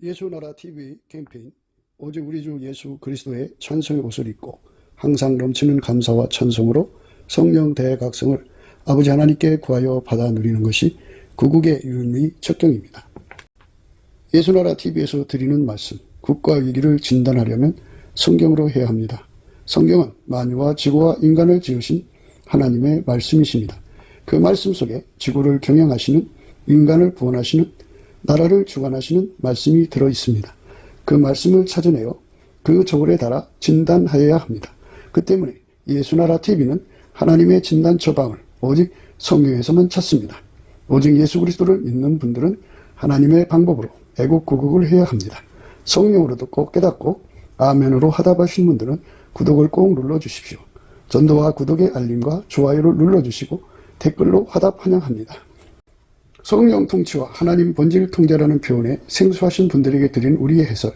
예수나라 TV 캠페인 오직 우리 주 예수 그리스도의 찬송의 옷을 입고 항상 넘치는 감사와 찬송으로 성령 대각성을 아버지 하나님께 구하여 받아 누리는 것이 구국의 유일의 척경입니다. 예수나라 TV에서 드리는 말씀, 국가 위기를 진단하려면 성경으로 해야 합니다. 성경은 만유와 지구와 인간을 지으신 하나님의 말씀이십니다. 그 말씀 속에 지구를 경영하시는, 인간을 구원하시는, 나라를 주관하시는 말씀이 들어있습니다. 그 말씀을 찾아내어 그 저울에 달아 진단하여야 합니다. 그 때문에 예수나라 TV는 하나님의 진단 처방을 오직 성경에서만 찾습니다. 오직 예수 그리스도를 믿는 분들은 하나님의 방법으로 애국구국을 해야 합니다. 성령으로 듣고 깨닫고 아멘으로 화답하신 분들은 구독을 꼭 눌러주십시오. 전도와 구독의 알림과 좋아요를 눌러주시고 댓글로 화답 환영합니다. 성령 통치와 하나님 본질 통제라는 표현에 생소하신 분들에게 드린 우리의 해설,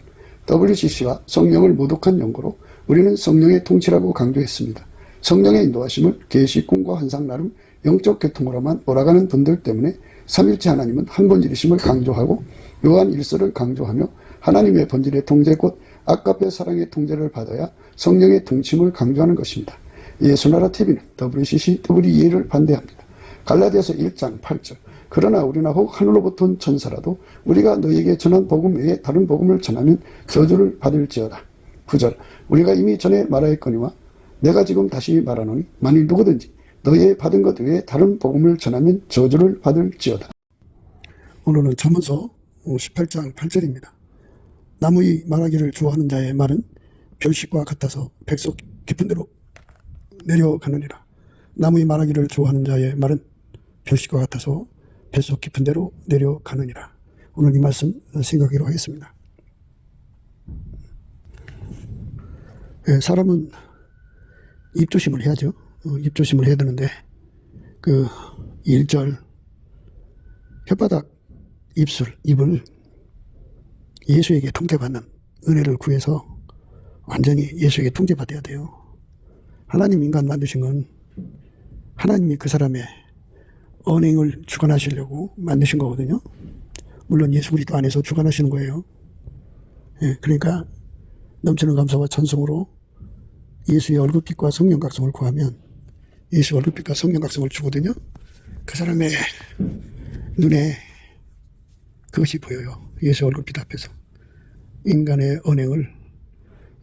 WCC가 성령을 모독한 연고로 우리는 성령의 통치라고 강조했습니다. 성령의 인도하심을 계시, 꿈과 환상 나름 영적 계통으로만 몰아가는 분들 때문에 삼일체 하나님은 한 본질이심을 강조하고 요한 1서를 강조하며 하나님의 본질의 통제 곧 아까페 사랑의 통제를 받아야 성령의 통치임을 강조하는 것입니다. 예수나라 TV는 WCC, WEA를 반대합니다. 갈라디아서 1장 8절 그러나 우리나 혹 하늘로부터 온 천사라도 우리가 너희에게 전한 복음 외에 다른 복음을 전하면 저주를 받을지어다. 9절 우리가 이미 전에 말하였거니와 내가 지금 다시 말하노니 만일 누구든지 너희의 받은 것 외에 다른 복음을 전하면 저주를 받을지어다. 오늘은 잠언서 18장 8절입니다. 나무의 말하기를 좋아하는 자의 말은 별식과 같아서 백석 깊은 데로 내려가느니라. 나무의 말하기를 좋아하는 자의 말은 별식과 같아서 뱃속 깊은 데로 내려가느니라. 오늘 이 말씀 생각하기로 하겠습니다. 사람은 입조심을 해야죠. 입조심을 해야 되는데 그 1절 혓바닥, 입술, 입을 예수에게 통제받는 은혜를 구해서 완전히 예수에게 통제받아야 돼요. 하나님 인간 만드신 건 하나님이 그 사람의 언행을 주관하시려고 만드신 거거든요. 물론 예수 그리스도 안에서 주관하시는 거예요. 그러니까 넘치는 감사와 찬송으로 예수의 얼굴빛과 성령 각성을 구하면 예수 얼굴빛과 성령 각성을 주거든요. 그 사람의 눈에 그것이 보여요. 예수 얼굴빛 앞에서 인간의 언행을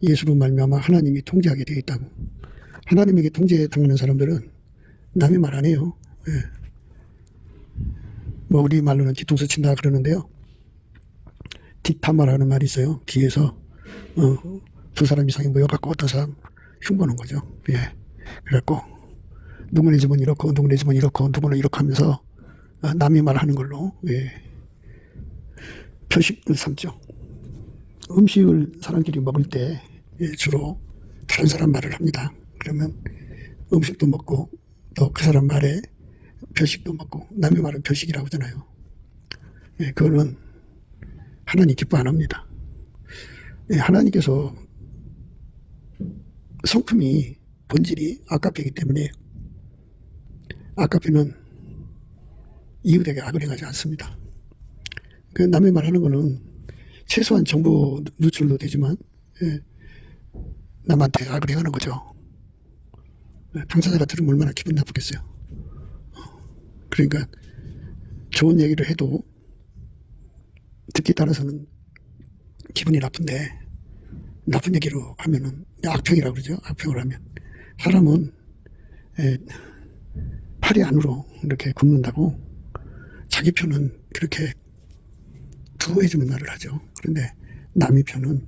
예수로 말미암아 하나님이 통제하게 되어 있다고. 하나님에게 통제당하는 사람들은 남의 말 안 해요. 뭐 우리 말로는 뒤통수 친다 그러는데요. 뒷담화라는 말이 있어요. 뒤에서 두 사람 이상이 모여갖고 어떤 사람 흉보는 거죠. 그래갖고 누구네 집은 이렇고 누구네 집은 이렇고 누구는 이렇게 하면서 남의 말하는 걸로 표식을 삼죠. 음식을 사람끼리 먹을 때 주로 다른 사람 말을 합니다. 그러면 음식도 먹고 또 그 사람 말에 표식도 먹고 남의 말은 표식이라고 하잖아요. 그거는 하나님 기뻐 안 합니다. 하나님께서 성품이 본질이 아까페이기 때문에 아까페는 이웃에게 악을 행하지 않습니다. 그 남의 말하는 거는 최소한 정보 누출도 되지만 남한테 악을 행하는 거죠. 당사자가 들으면 얼마나 기분 나쁘겠어요. 그러니까 좋은 얘기를 해도 듣기 따라서는 기분이 나쁜데 나쁜 얘기로 하면은 악평이라고 그러죠. 악평을 하면 사람은 팔이 안으로 이렇게 굽는다고 자기 편은 그렇게 두어해주는 말을 하죠. 그런데 남의 편은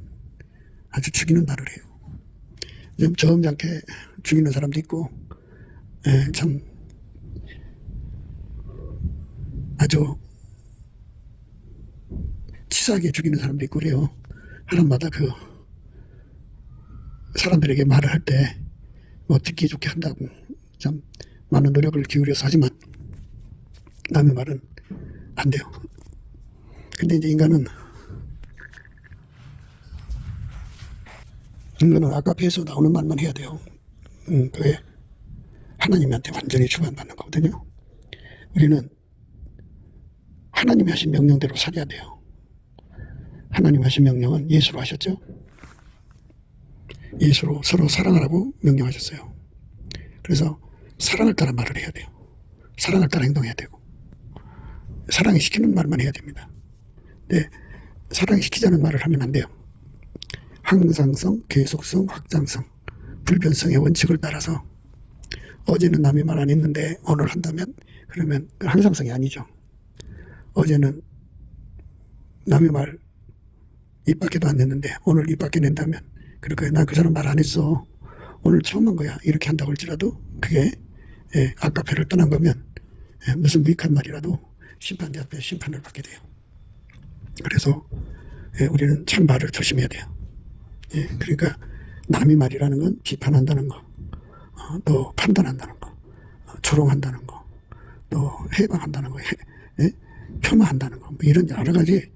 아주 죽이는 말을 해요. 좀 점잖게 죽이는 사람도 있고 참 아주 치사하게 죽이는 사람도 있고 그래요. 사람마다 그 사람들에게 말을 할 때 뭐 듣기 좋게 한다고 참 많은 노력을 기울여서 하지만 남의 말은 안 돼요. 근데 이제 인간은 아까페에서 나오는 말만 해야 돼요. 그게 하나님한테 완전히 주관받는 거거든요. 우리는 하나님이 하신 명령대로 살아야 돼요. 하나님 하신 명령은 예수로 하셨죠. 예수로 서로 사랑하라고 명령하셨어요. 그래서 사랑을 따라 말을 해야 돼요. 사랑을 따라 행동해야 되고, 사랑이 시키는 말만 해야 됩니다. 근데 사랑이 시키자는 말을 하면 안 돼요. 항상성, 계속성, 확장성, 불변성의 원칙을 따라서 어제는 남의 말 안 했는데 오늘 한다면 그러면 항상성이 아니죠. 어제는 남의 말 입 밖에도 안 냈는데 오늘 입 밖에 낸다면 그러니까 나 그 사람 말 안 했어. 오늘 처음 한 거야. 이렇게 한다고 할지라도 그게 아까페를 떠난 거면 무슨 무익한 말이라도 심판대 앞에 심판을 받게 돼요. 그래서 우리는 참 말을 조심해야 돼요. 그러니까 남의 말이라는 건 비판한다는 거, 또 판단한다는 거, 조롱한다는 거, 또 해방한다는 거, 폄하한다는 거, 뭐 이런 여러 가지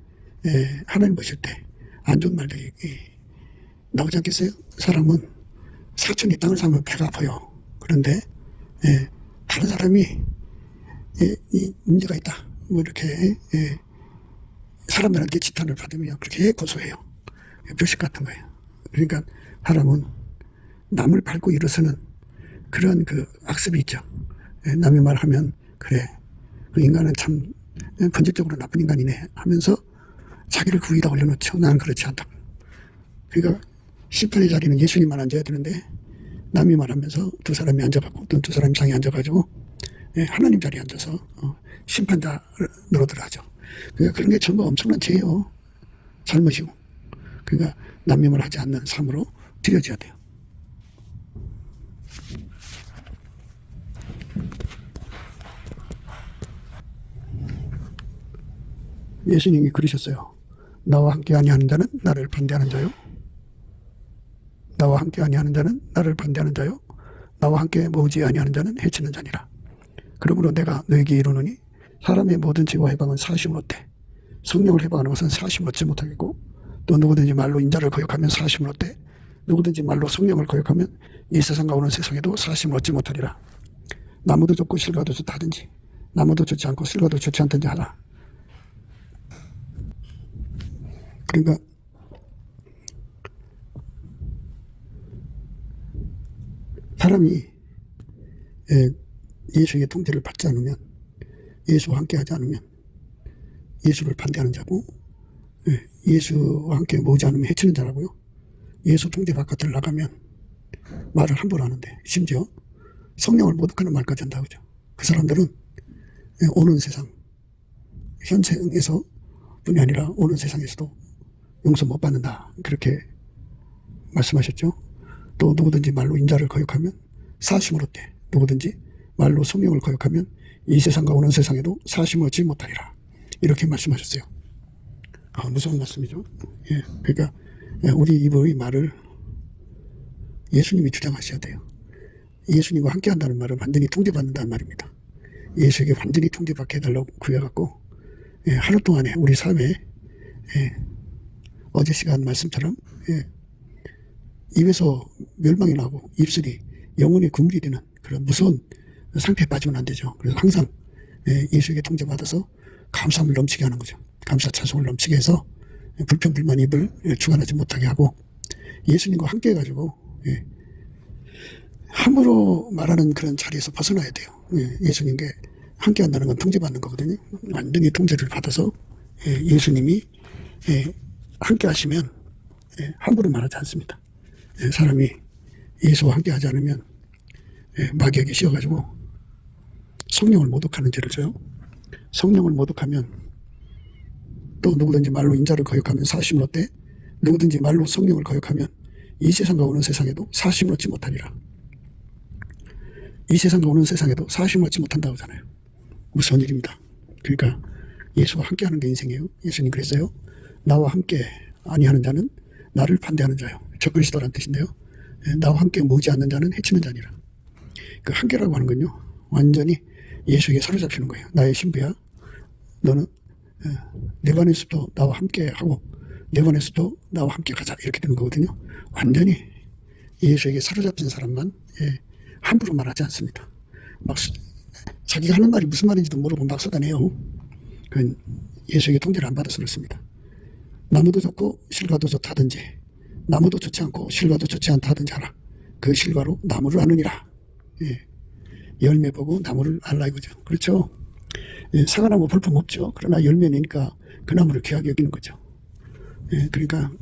하나님 보실 때 안 좋은 말들이 나오지 않겠어요? 사람은 사촌이 땅을 사면 배가 아파요. 그런데 다른 사람이 이 문제가 있다, 뭐 이렇게 사람들한테 지탄을 받으면 그렇게 고소해요. 표식 같은 거예요. 그러니까 사람은 남을 밟고 일어서는 그런 그 악습이 있죠. 남의 말하면 그래, 그 인간은 참 본질적으로 나쁜 인간이네 하면서 자기를 그 위에다 올려놓죠. 나는 그렇지 않다. 그러니까 심판의 자리는 예수님만 앉아야 되는데 남이 말하면서 두 사람이 앉아갖고 또 두 사람이 상에 앉아가지고 하나님 자리에 앉아서 심판자 노릇을 하죠. 그러니까 그런 게 전부 엄청난 죄예요. 잘못이고. 그러니까 남의 말 하지 않는 삶으로 들여져야 돼요. 예수님이 그러셨어요. 나와 함께 아니하는 자는 나를 반대하는 자요. 나와 함께 아니하는 자는 나를 반대하는 자요. 나와 함께 모으지 아니하는 자는 해치는 자니라. 그러므로 내가 너에게 이르노니 사람의 모든 죄와 해방은 사심을 얻되 성령을 해방하는 것은 사심을 얻지 못하겠고 또 누구든지 말로 인자를 거역하면 사심을 얻되 누구든지 말로 성령을 거역하면 이 세상과 오는 세상에도 사심을 얻지 못하리라. 나무도 좋고 실과도 좋다든지 나무도 좋지 않고 실과도 좋지 않든지 하라. 그러니까 사람이 예수의 통제를 받지 않으면, 예수와 함께 하지 않으면 예수를 반대하는 자고, 예수와 함께 모으지 않으면 해치는 자라고요. 예수 통제 바깥을 나가면 말을 함부로 하는데 심지어 성령을 모독하는 말까지 한다고 하죠. 그 사람들은 오는 세상, 현생에서 뿐이 아니라 오는 세상에서도 용서 못 받는다, 그렇게 말씀하셨죠. 또 누구든지 말로 인자를 거역하면 사심을 얻되 누구든지 말로 성령을 거역하면 이 세상과 오는 세상에도 사심을 얻지 못하리라, 이렇게 말씀하셨어요. 무서운 말씀이죠. 그러니까 우리 입의 말을 예수님이 주장하셔야 돼요. 예수님과 함께 한다는 말은 완전히 통제받는다는 말입니다. 예수에게 완전히 통제받게 해달라고 구해갖고 하루 동안에 우리 삶에 어제 시간 말씀처럼 입에서 멸망이 나고 입술이 영혼의 그물이 되는 그런 무서운 상태에 빠지면 안 되죠. 그래서 항상 예수에게 통제받아서 감사함을 넘치게 하는 거죠. 감사 찬송을 넘치게 해서 불평불만 입을 주관하지 못하게 하고 예수님과 함께 해가지고 함부로 말하는 그런 자리에서 벗어나야 돼요. 예수님께 함께 한다는 건 통제받는 거거든요. 완전히 통제를 받아서 예수님이 함께 하시면 함부로 말하지 않습니다. 사람이 예수와 함께 하지 않으면 마귀에게 씌워가지고 성령을 모독하는 죄를 져요. 성령을 모독하면 또 누구든지 말로 인자를 거역하면 사심을 얻되 누구든지 말로 성령을 거역하면 이 세상과 오는 세상에도 사심을 얻지 못하리라. 이 세상과 오는 세상에도 사심을 얻지 못한다고 하잖아요. 무서운 일입니다. 그러니까 예수와 함께 하는 게 인생이에요. 예수님 그랬어요. 나와 함께 아니하는 자는 나를 반대하는 자요. 적그리스도란 뜻인데요. 나와 함께 모으지 않는 자는 해치는 자니라. 그 함께라고 하는 건요, 완전히 예수에게 사로잡히는 거예요. 나의 신부야, 너는 내 반에서도 나와 함께 하고 내 반에서도 나와 함께 가자, 이렇게 되는 거거든요. 완전히 예수에게 사로잡힌 사람만 함부로 말하지 않습니다. 막 자기가 하는 말이 무슨 말인지도 모르고 막 쏟아내요. 그건 예수에게 통제를 안 받아서 그렇습니다. 나무도 좋고 실과도 좋다든지 나무도 좋지 않고 실과도 좋지 않다든지 하라. 그 실과로 나무를 아느니라. 예. 열매 보고 나무를 알라 이거죠. 그렇죠. 예. 사과나무 볼품 없죠. 그러나 열매니까 그 나무를 귀하게 여기는 거죠. 예. 그러니까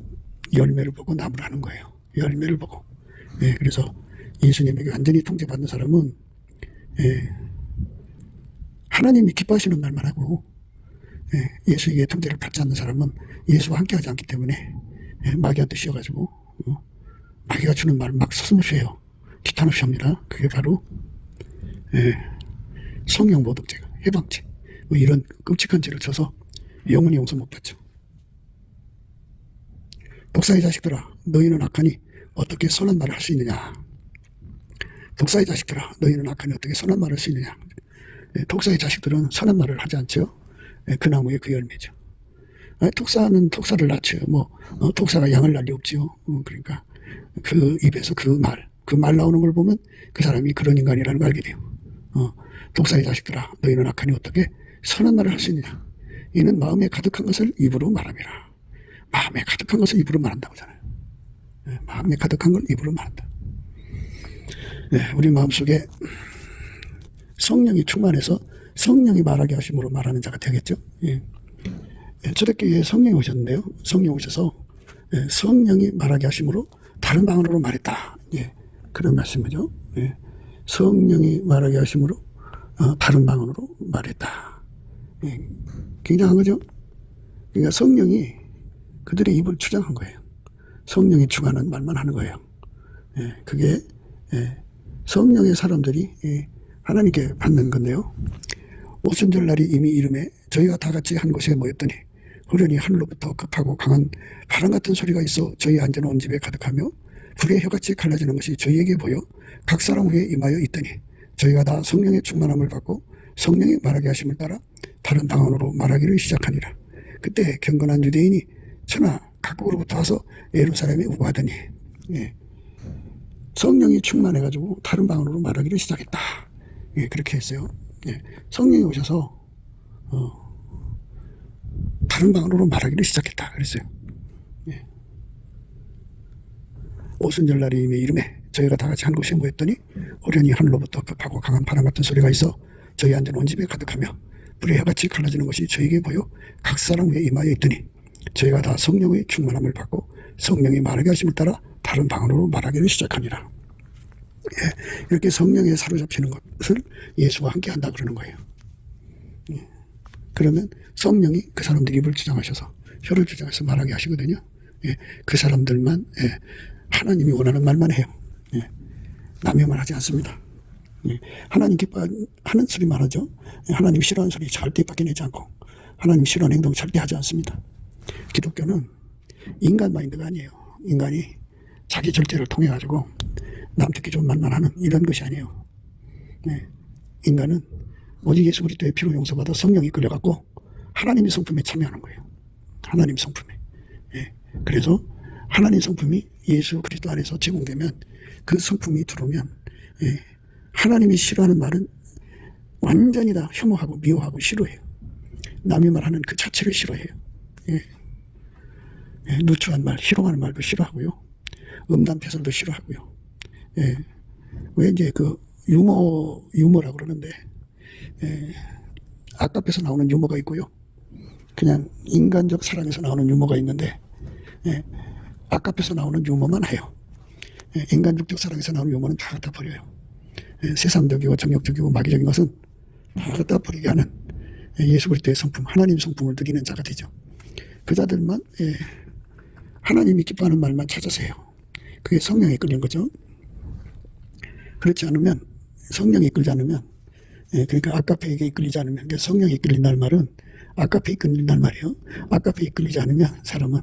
열매를 보고 나무를 아는 거예요. 열매를 보고. 예. 그래서 예수님에게 완전히 통제받는 사람은 하나님이 기뻐하시는 말만 하고 예수에게 통제를 받지 않는 사람은 예수와 함께하지 않기 때문에 마귀한테 씌워가지고 마귀가 주는 말을 막 서슴없이해요. 기탄 없이 합니다. 그게 바로 성령모독죄가 해방죄 뭐 이런 끔찍한 죄를 져서 영원히 용서 못 받죠. 독사의 자식들아 너희는 악하니 어떻게 선한 말을 할 수 있느냐. 독사의 자식들아 너희는 악하니 어떻게 선한 말을 할 수 있느냐. 독사의 자식들은 선한 말을 하지 않죠. 그 나무의 그 열매죠. 독사는 독사를 낳죠. 독사가 양을 낳을 리 없지요. 그러니까 그 입에서 그 말 나오는 걸 보면 그 사람이 그런 인간이라는 걸 알게 돼요. 독사의 자식들아 너희는 악하니 어떻게 선한 말을 할 수 있느냐. 이는 마음에 가득한 것을 입으로 말함이라. 마음에 가득한 것을 입으로 말한다고 하잖아요. 마음에 가득한 걸 입으로 말한다. 우리 마음속에 성령이 충만해서 성령이 말하게 하심으로 말하는 자가 되겠죠. 초대교회에 성령이 오셨는데요. 성령이 오셔서 성령이 말하게 하심으로 다른 방언으로 말했다. 그런 말씀이죠. 성령이 말하게 하심으로 다른 방언으로 말했다. 굉장한 거죠. 그러니까 성령이 그들의 입을 주장한 거예요. 성령이 주관하는 말만 하는 거예요. 그게 성령의 사람들이 하나님께 받는 건데요. 오순절날이 이미 이름에 저희가 다 같이 한 곳에 모였더니 후련히 하늘로부터 급하고 강한 바람 같은 소리가 있어 저희 앉아놓은 집에 가득하며 불의 혀같이 갈라지는 것이 저희에게 보여 각 사람 위에 임하여 있더니 저희가 다 성령의 충만함을 받고 성령이 말하게 하심을 따라 다른 방언으로 말하기를 시작하니라. 그때 경건한 유대인이 천하 각국으로부터 와서 예루살렘에 우거하더니 성령이 충만해가지고 다른 방언으로 말하기를 시작했다. 그렇게 했어요. 성령이 오셔서 다른 방언으로 말하기를 시작했다. 그랬어요. 오순절날이 이름에 저희가 다 같이 한 곳에 모였더니 호련히 하늘로부터 급하고 강한 바람 같은 소리가 있어 저희 앉아놓은 집에 가득하며 불의 혀같이 갈라지는 것이 저에게 보여 각 사람 위에 임하여 있더니 저희가 다 성령의 충만함을 받고 성령이 말하게 하심을 따라 다른 방언으로 말하기를 시작하니라. 이렇게 성령에 사로잡히는 것을 예수와 함께 한다 그러는 거예요. 그러면 성령이 그 사람들 입을 주장하셔서 혀를 주장해서 말하게 하시거든요. 그 사람들만 하나님이 원하는 말만 해요. 남의 말 하지 않습니다. 하나님 기뻐하는 소리만 하죠. 하나님 싫어하는 소리 절대 밖에 내지 않고 하나님 싫어하는 행동 절대 하지 않습니다. 기독교는 인간 마인드가 아니에요. 인간이 자기 절제를 통해 가지고 남 듣기 좋은 말만 하는 이런 것이 아니에요. 인간은 오직 예수 그리스도의 피로 용서받아 성령이 끌려갖고 하나님의 성품에 참여하는 거예요. 하나님 성품에. 그래서 하나님 성품이 예수 그리스도 안에서 제공되면 그 성품이 들어오면 하나님이 싫어하는 말은 완전히 다 혐오하고 미워하고 싫어해요. 남의 말하는 그 자체를 싫어해요. 누추한 말, 희롱하는 말도 싫어하고요. 음담패설도 싫어하고요. 왜 이제 그 유머라고 그러는데 아깝에서 나오는 유머가 있고요. 그냥 인간적 사랑에서 나오는 유머가 있는데 아깝에서 나오는 유머만 해요. 인간적 사랑에서 나오는 유머는 다 갖다 버려요. 세상적이고 정욕적이고 마귀적인 것은 다 갖다 버리게 하는 예수 그리스도의 성품, 하나님 성품을 누리는 자가 되죠. 그 자들만 하나님이 기뻐하는 말만 찾아서 해요. 그게 성령에 끌린 거죠. 그렇지 않으면 성령이 이끌지 않으면 그러니까 아까페에게 이끌리지 않으면 그러니까 성령이 이끌린다는 말은 아까페에 이끌린다는 말이에요. 아까페에 이끌리지 않으면 사람은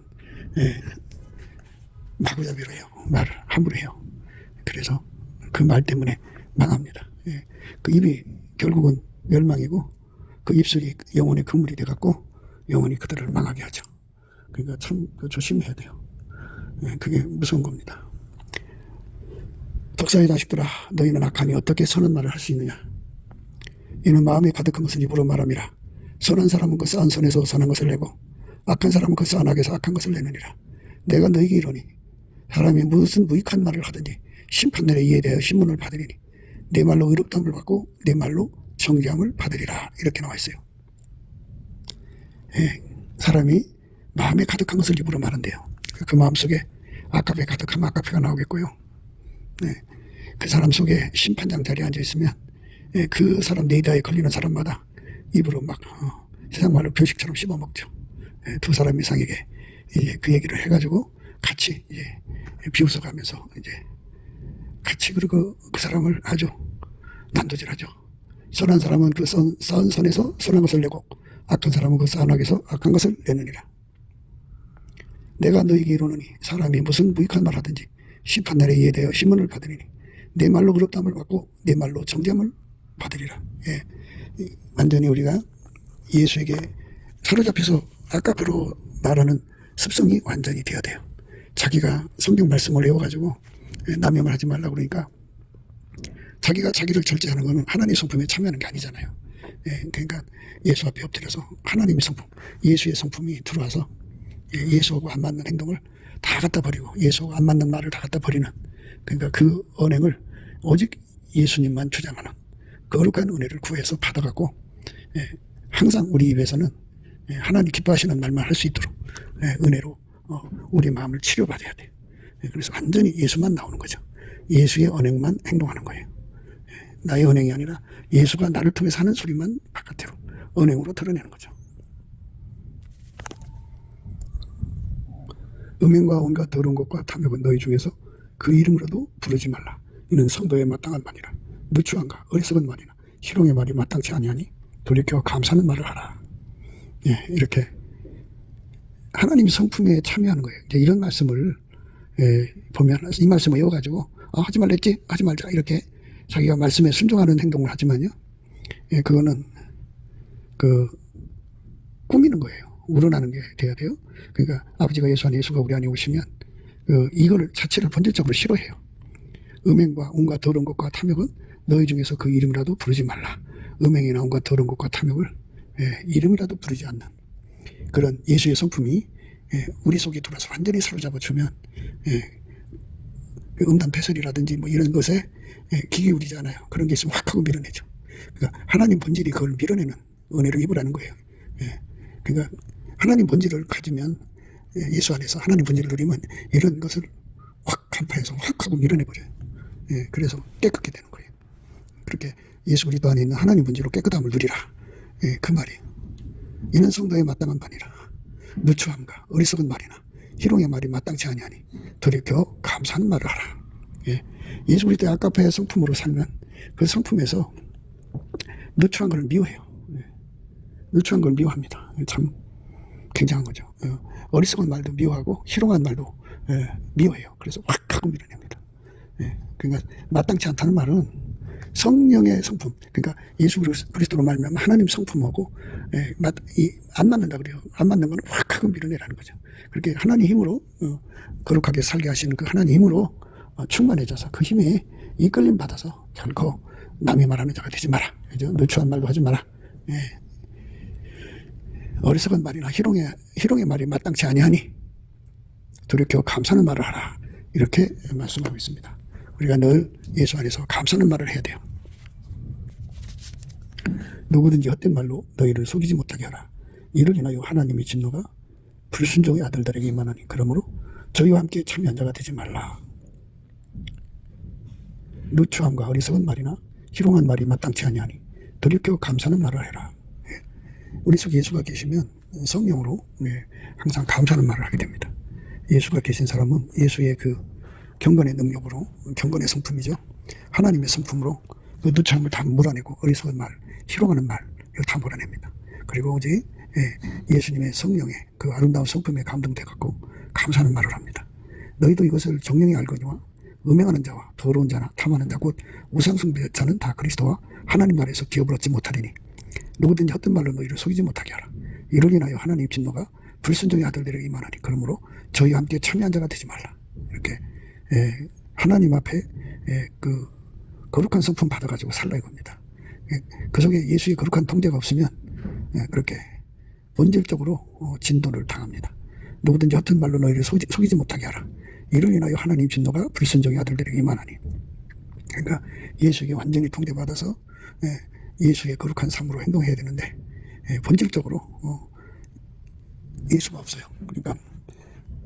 마구잡이로 해요. 말을 함부로 해요. 그래서 그 말 때문에 망합니다. 그 입이 결국은 멸망이고 그 입술이 영혼의 그물이 돼갖고 영혼이 그들을 망하게 하죠. 그러니까 참 조심해야 돼요. 그게 무서운 겁니다. 독사의 자식들아 너희는 악하니 어떻게 선한 말을 할 수 있느냐. 이는 마음에 가득한 것을 입으로 말함이라. 선한 사람은 그 싼 손에서 선한 것을 내고 악한 사람은 그 선악에서 악한 것을 내느니라. 내가 너에게 이르노니 사람이 무슨 무익한 말을 하든지 심판날에 이에 대하여 신문을 받으리니 내 말로 의롭다함을 받고 내 말로 정죄함을 받으리라. 이렇게 나와 있어요. 예, 사람이 마음에 가득한 것을 입으로 말한대요. 그 마음속에 아까페 가득하면 아까페가 나오겠고요. 네, 그 사람 속에 심판장 자리에 앉아있으면 그 사람 네이다에 걸리는 사람마다 입으로 막 세상 말로 표식처럼 씹어먹죠. 두 사람 이상에게 이제 그 얘기를 해가지고 같이 이제 비웃어가면서 이제 같이 그리고 그 사람을 아주 난도질하죠. 선한 사람은 그 선한 선에서 선한 것을 내고 악한 사람은 그 선한 악에서 악한 것을 내느니라. 내가 너에게 이르노니 사람이 무슨 무익한 말 하든지 심판날에 이에 대하여 신문을 받으리니 내 말로 의롭다함을 받고 내 말로 정죄함을 받으리라. 예, 완전히 우리가 예수에게 사로잡혀서 아까로 말하는 습성이 완전히 되어야 돼요. 자기가 성경 말씀을 외워가지고 남용을 하지 말라고 그러니까 자기가 자기를 절제하는 것은 하나님의 성품에 참여하는 게 아니잖아요. 예, 그러니까 예수 앞에 엎드려서 하나님의 성품, 예수의 성품이 들어와서 예수하고 안 맞는 행동을 다 갖다 버리고 예수하고 안 맞는 말을 다 갖다 버리는, 그러니까 그 언행을 오직 예수님만 주장하는 거룩한 은혜를 구해서 받아갖고 항상 우리 입에서는 하나님 기뻐하시는 말만 할 수 있도록 은혜로 우리 마음을 치료받아야 돼요. 그래서 완전히 예수만 나오는 거죠. 예수의 언행만 행동하는 거예요. 나의 언행이 아니라 예수가 나를 통해서 하는 소리만 바깥으로 언행으로 드러내는 거죠. 음행과 온갖 더러운 것과 탐욕은 너희 중에서 그 이름으로도 부르지 말라. 이는 성도에 마땅한 말이라. 누추한가 어리석은 말이나 희롱의 말이 마땅치 아니하니 돌이켜 감사하는 말을 하라. 예, 이렇게 하나님의 성품에 참여하는 거예요. 이제 이런 말씀을 보면 이 말씀을 외워가지고 하지 말랬지? 하지 말자. 이렇게 자기가 말씀에 순종하는 행동을 하지만요. 그거는 꾸미는 거예요. 우러나는 게 돼야 돼요. 그러니까 아버지가 예수 안에 예수가 우리 안에 오시면 이걸 자체를 본질적으로 싫어해요. 음행과 온갖 더러운 것과 탐욕은 너희 중에서 그 이름이라도 부르지 말라. 음행이나 온갖 더러운 것과 탐욕을 이름이라도 부르지 않는 그런 예수의 성품이 우리 속에 들어와서 완전히 사로잡아주면 음란 패설이라든지 뭐 이런 것에 귀 기울이잖아요. 그런 게 있으면 확 하고 밀어내죠. 그러니까 하나님 본질이 그걸 밀어내는 은혜를 입으라는 거예요. 그러니까 하나님 본질을 가지면 예수 안에서 하나님 본질을 누리면 이런 것을 확 간파해서 확 하고 밀어내버려요. 그래서 깨끗게 되는 거예요. 그렇게 예수 그리스도 안에 있는 하나님 본질로 깨끗함을 누리라. 그 말이에요. 이는 성도에 마땅한 말이라. 누추함과 어리석은 말이나 희롱의 말이 마땅치 아니하니 돌이켜 감사하는 말을 하라. 예수 그리스도의 아까페의 성품으로 살면 그 성품에서 누추한 걸 미워해요. 누추한 걸 미워합니다. 참 굉장한 거죠. 어리석은 말도 미워하고 희롱한 말도 미워해요. 그래서 확 하고 밀어냅니다. 그러니까 마땅치 않다는 말은 성령의 성품, 그러니까 예수 그리스도로 말하면 하나님 성품하고 안 맞는다 그래요. 안 맞는 건 확 하고 밀어내라는 거죠. 그렇게 하나님 힘으로 거룩하게 살게 하시는 그 하나님 힘으로 충만해져서 그 힘에 이끌림 받아서 결코 남이 말하는 자가 되지 마라. 그죠? 누추한 말도 하지 마라. 어리석은 말이나 희롱의 말이 마땅치 아니하니 돌이켜 감사하는 말을 하라. 이렇게 말씀하고 있습니다. 우리가 늘 예수 안에서 감사하는 말을 해야 돼요. 누구든지 헛된 말로 너희를 속이지 못하게 하라. 이를 인하여 하나님의 진노가 불순종의 아들들에게 임하나니 그러므로 저희와 함께 참여한 자가 되지 말라. 누추함과 어리석은 말이나 희롱한 말이 마땅치 아니하니 돌이켜 감사하는 말을 해라. 우리 속에 예수가 계시면 성령으로 항상 감사하는 말을 하게 됩니다. 예수가 계신 사람은 예수의 그 경건의 능력으로, 경건의 성품이죠. 하나님의 성품으로 그 누추함을 다 몰아내고 어리석은 말, 희롱하는 말 이걸 다 몰아냅니다. 그리고 오직 예수님의 성령의 그 아름다운 성품에 감동돼 갖고 감사하는 말을 합니다. 너희도 이것을 정령이 알거니와 음행하는 자와 더러운 자나 탐하는 자 곧 우상숭배자는 다 그리스도와 하나님 나라에서 기업을 얻지 못하리니 누구든지 헛된 말로 너희를 속이지 못하게 하라. 이를 인하여 하나님 진노가 불순종의 아들들에게 임하나니 그러므로 저희와 함께 참여한 자가 되지 말라. 이렇게 하나님 앞에 그 거룩한 성품 받아가지고 살라 이겁니다. 그 속에 예수의 거룩한 통제가 없으면 그렇게 본질적으로 진도를 당합니다. 누구든지 헛된 말로 너희를 속이지 못하게 하라. 이를 인하여 하나님 진노가 불순종의 아들들에게 임하나니. 그러니까 예수에게 완전히 통제받아서 예수의 거룩한 삶으로 행동해야 되는데 본질적으로 예수가 없어요. 그러니까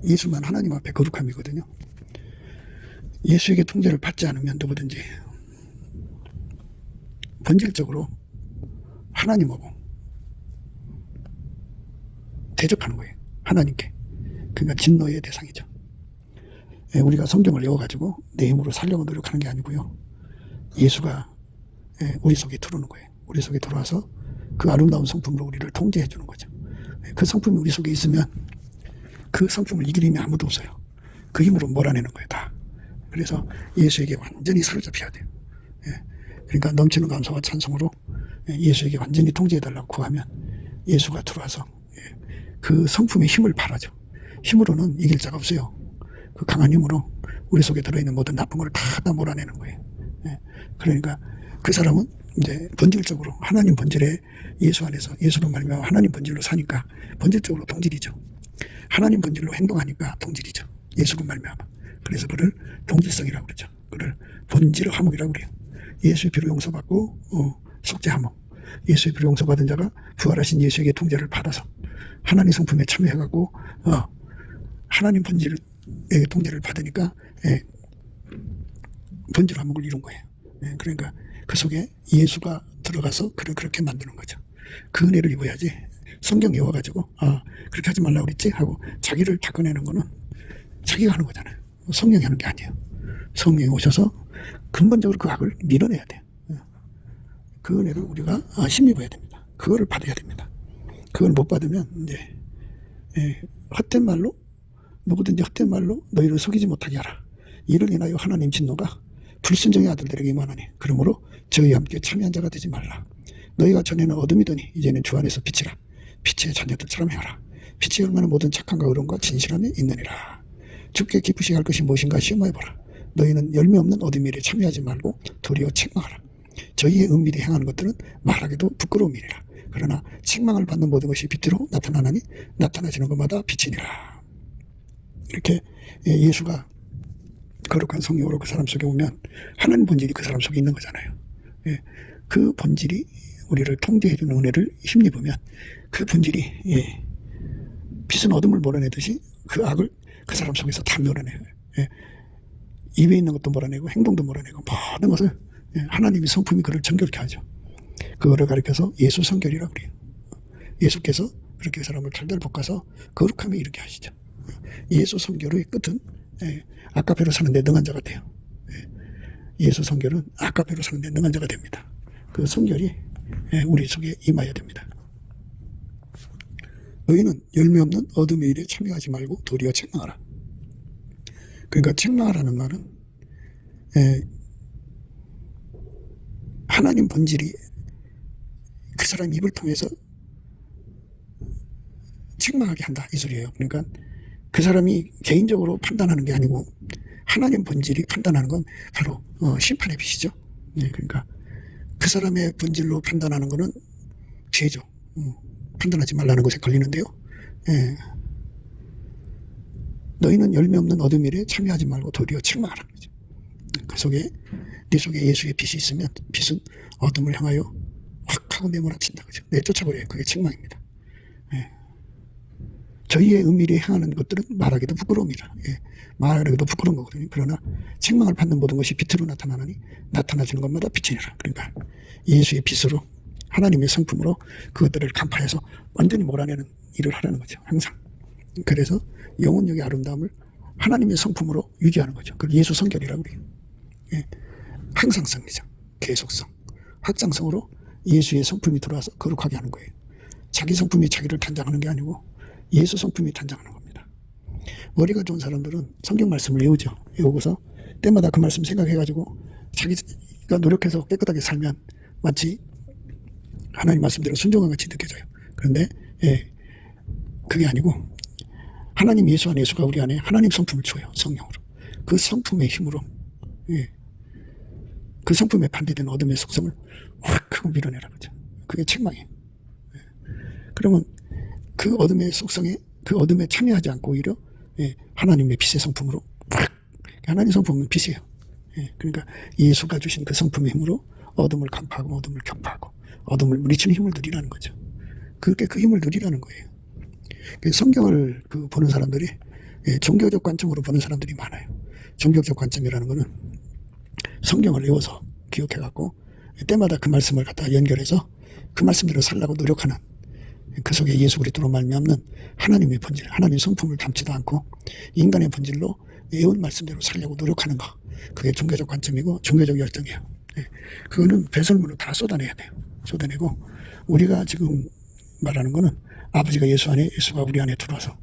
예수만 하나님 앞에 거룩함이거든요. 예수에게 통제를 받지 않으면 누구든지 본질적으로 하나님하고 대적하는 거예요. 하나님께. 그러니까 진노의 대상이죠. 우리가 성경을 외워가지고 내 힘으로 살려고 노력하는 게 아니고요. 예수가 우리 속에 들어오는 거예요. 우리 속에 들어와서 그 아름다운 성품으로 우리를 통제해 주는 거죠. 그 성품이 우리 속에 있으면 그 성품을 이길 힘이 아무도 없어요. 그 힘으로 몰아내는 거예요, 다. 그래서 예수에게 완전히 사로잡혀야 돼요. 그러니까 넘치는 감사와 찬송으로 예수에게 완전히 통제해달라고 구하면 예수가 들어와서 그 성품의 힘을 발하죠. 힘으로는 이길 자가 없어요. 그 강한 힘으로 우리 속에 들어있는 모든 나쁜 걸 다 몰아내는 거예요. 그러니까 그 사람은 이제 본질적으로 하나님 본질에 예수 안에서 예수로 말미암아 하나님 본질로 사니까 본질적으로 동질이죠. 하나님 본질로 행동하니까 동질이죠. 예수로 말미암아. 그래서 그를 동질성이라고 그러죠. 그를 본질 화목이라고 그래요. 예수의 피로 용서받고 속죄 화목. 예수의 피로 용서받은 자가 부활하신 예수에게 통제를 받아서 하나님 성품에 참여해갖고 하나님 본질의 통제를 받으니까 본질 화목을 이룬 거예요. 그러니까 그 속에 예수가 들어가서 그를 그렇게 만드는 거죠. 그 은혜를 입어야지 성경 외워가지고 그렇게 하지 말라고 그랬지 하고 자기를 닦아내는 거는 자기가 하는 거잖아요. 성령이 하는 게 아니에요. 성령이 오셔서 근본적으로 그 악을 밀어내야 돼요. 그 은혜를 우리가 힘입어야 됩니다. 그거를 받아야 됩니다. 그걸 못 받으면 이제 헛된 말로 누구든지 헛된 말로 너희를 속이지 못하게 하라. 이를 인하여 하나님 진노가 불순종의 아들들에게 임하나니 그러므로 저희와 함께 참여한 자가 되지 말라. 너희가 전에는 어둠이더니 이제는 주 안에서 빛이라. 빛의 자녀들처럼 해라. 빛이 얼마나 모든 착함과 의로움과 진실함이 있느니라. 주께 기쁘시게 할 것이 무엇인가 시험해보라. 너희는 열매 없는 어둠 일에 참여하지 말고 도리어 책망하라. 저희의 은밀히 행하는 것들은 말하기도 부끄러움이니라. 그러나 책망을 받는 모든 것이 빛으로 나타나나니 나타나지는 것마다 빛이니라. 이렇게 예수가 거룩한 성령으로 그 사람 속에 오면 하나님 본질이 그 사람 속에 있는 거잖아요. 그 본질이 우리를 통제해주는 은혜를 힘입으면 그 본질이 빛은 어둠을 몰아내듯이 그 악을 그 사람 속에서 다 몰아내요. 입에 있는 것도 몰아내고 행동도 몰아내고 모든 것을 하나님의 성품이 그를 정결케 하죠. 그거를 가리켜서 예수 성결이라고 그래요. 예수께서 그렇게 사람을 달달 볶아서 거룩함에 이르게 하시죠. 예수 성결의 끝은 아까배로 사는데 능한 자가 돼요. 예수 성결은 아까배로 사는데 능한 자가 됩니다. 그 성결이 우리 속에 임해야 됩니다. 너희는 열매 없는 어둠의 일에 참여하지 말고 도리어 책망하라. 그러니까 책망하라는 말은 하나님 본질이 그 사람 입을 통해서 책망하게 한다 이 소리예요. 그러니까 그 사람이 개인적으로 판단하는 게 아니고 하나님 본질이 판단하는 건 바로 심판의 빛이죠. 그러니까 그 사람의 본질로 판단하는 거는 죄죠. 판단하지 말라는 것에 걸리는데요. 너희는 열매 없는 어둠 일에 참여하지 말고 도리어 책망하라. 그 속에 네 속에 예수의 빛이 있으면 빛은 어둠을 향하여 확 하고 내몰아친다. 그죠? 내쫓아버려요. 그게 책망입니다. 저희의 은밀히 행하는 것들은 말하기도 부끄러움이라. 말하기도 부끄러운 거거든요. 그러나 책망을 받는 모든 것이 빛으로 나타나니 나타나지는 것마다 빛이니라. 그러니까 예수의 빛으로 하나님의 성품으로 그것들을 간파해서 완전히 몰아내는 일을 하라는 거죠. 항상. 그래서 영혼력의 아름다움을 하나님의 성품으로 유지하는 거죠. 그걸 예수 성결이라고 그래요. 항상성이죠. 계속성. 확장성으로 예수의 성품이 들어와서 거룩하게 하는 거예요. 자기 성품이 자기를 단장하는 게 아니고 예수 성품이 단장하는 겁니다. 머리가 좋은 사람들은 성경 말씀을 외우죠. 외우고서 때마다 그 말씀 생각해가지고 자기가 노력해서 깨끗하게 살면 마치 하나님 말씀대로 순종한 같이 느껴져요. 그런데 그게 아니고 하나님 예수 안에 예수가 우리 안에 하나님 성품을 줘요. 성령으로. 그 성품의 힘으로 그 성품에 반대되는 어둠의 속성을 확 하고 밀어내라 그죠. 그게 책망이에요. 그러면 그 어둠의 속성에, 그 어둠에 참여하지 않고 오히려 하나님의 빛의 성품으로 하나님 성품은 빛이에요. 그러니까 예수가 주신 그 성품의 힘으로 어둠을 간파하고 어둠을 격파하고 어둠을 물리치는 힘을 누리라는 거죠. 그렇게 그 힘을 누리라는 거예요. 성경을 보는 사람들이 종교적 관점으로 보는 사람들이 많아요. 종교적 관점이라는 거는 성경을 외워서 기억해갖고 때마다 그 말씀을 갖다 연결해서 그 말씀대로 살려고 노력하는, 그 속에 예수 그리스도로 말미암는 하나님의 본질, 하나님의 성품을 담지도 않고 인간의 본질로 외운 말씀대로 살려고 노력하는 거, 그게 종교적 관점이고 종교적 열정이에요. 그거는 배설물로 다 쏟아내야 돼요. 쏟아내고 우리가 지금 말하는 거는 아버지가 예수 안에, 예수가 우리 안에 들어와서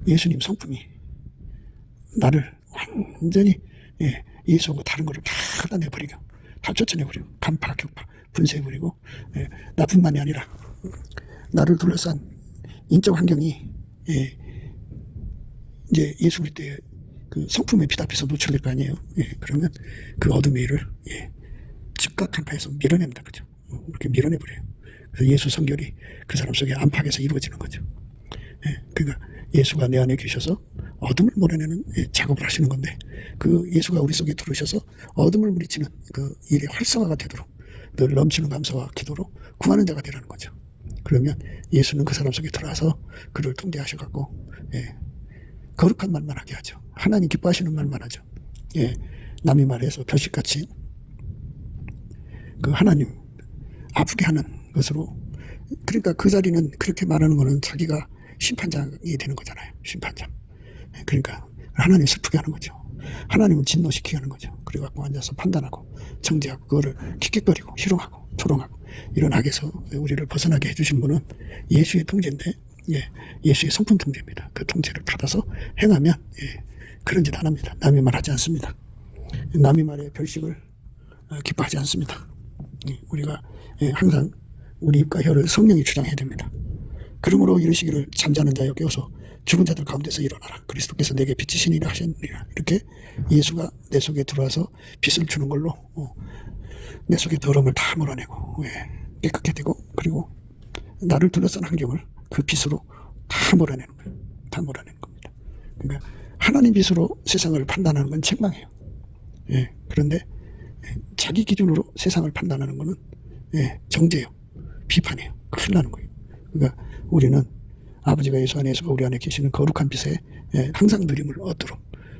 예수님 성품이 나를 완전히 예수하고 다른 거를 다 걷어내버리고 다 쫓아내버리고 간파, 격파, 분쇄해버리고 나뿐만이 아니라 나를 둘러싼 인적 환경이 이제 예수 그리스도의 그 성품의 빛 앞에서 노출될 거 아니에요. 그러면 그 어둠의 일을 즉각 간파해서 밀어냅니다. 그죠? 이렇게 밀어내버려요. 그래서 예수 성결이 그 사람 속에 안팎에서 이루어지는 거죠. 그러니까 예수가 내 안에 계셔서 어둠을 몰아내는 작업을 하시는 건데, 그 예수가 우리 속에 들어오셔서 어둠을 물리치는 그 일의 활성화가 되도록 늘 넘치는 감사와 기도로 구하는 자가 되라는 거죠. 그러면 예수는 그 사람 속에 들어와서 그를 통제하셔갖고 거룩한 말만 하게 하죠. 하나님 기뻐하시는 말만 하죠. 남이 말해서 표식같이 그 하나님 아프게 하는 것으로, 그러니까 그 자리는 그렇게 말하는 거는 자기가 심판장이 되는 거잖아요. 심판장. 그러니까 하나님 슬프게 하는 거죠. 하나님을 진노시키게 하는 거죠. 그래갖고 앉아서 판단하고 정죄하고 그거를 킥킥거리고 희롱하고 조롱하고 이런 악에서 우리를 벗어나게 해주신 분은 예수의 통제인데, 예수의 성품 통제입니다. 그 통제를 받아서 행하면 그런 짓 안 합니다. 남의 말 하지 않습니다. 남의 말에 별식을 기뻐하지 않습니다. 우리가 항상 우리 입과 혀를 성령이 주장해야 됩니다. 그러므로 이르시기를 잠자는 자여 깨어서 죽은 자들 가운데서 일어나라. 그리스도께서 내게 빛이시니라 하셨느니라. 이렇게 예수가 내 속에 들어와서 빛을 주는 걸로 내 속의 더러움을 다 몰아내고 깨끗게 되고, 그리고 나를 둘러싼 환경을 그 빛으로 다 몰아내는 거예요. 다 몰아내는 겁니다. 그러니까 하나님 빛으로 세상을 판단하는 건 책망이에요. 그런데 자기 기준으로 세상을 판단하는 거는 정죄예요. 비판이에요. 큰일 나는 거예요. 그러니까 우리는 아버지가 예수 안에서 우리 안에 계시는 거룩한 빛에 항상 누림을 얻도록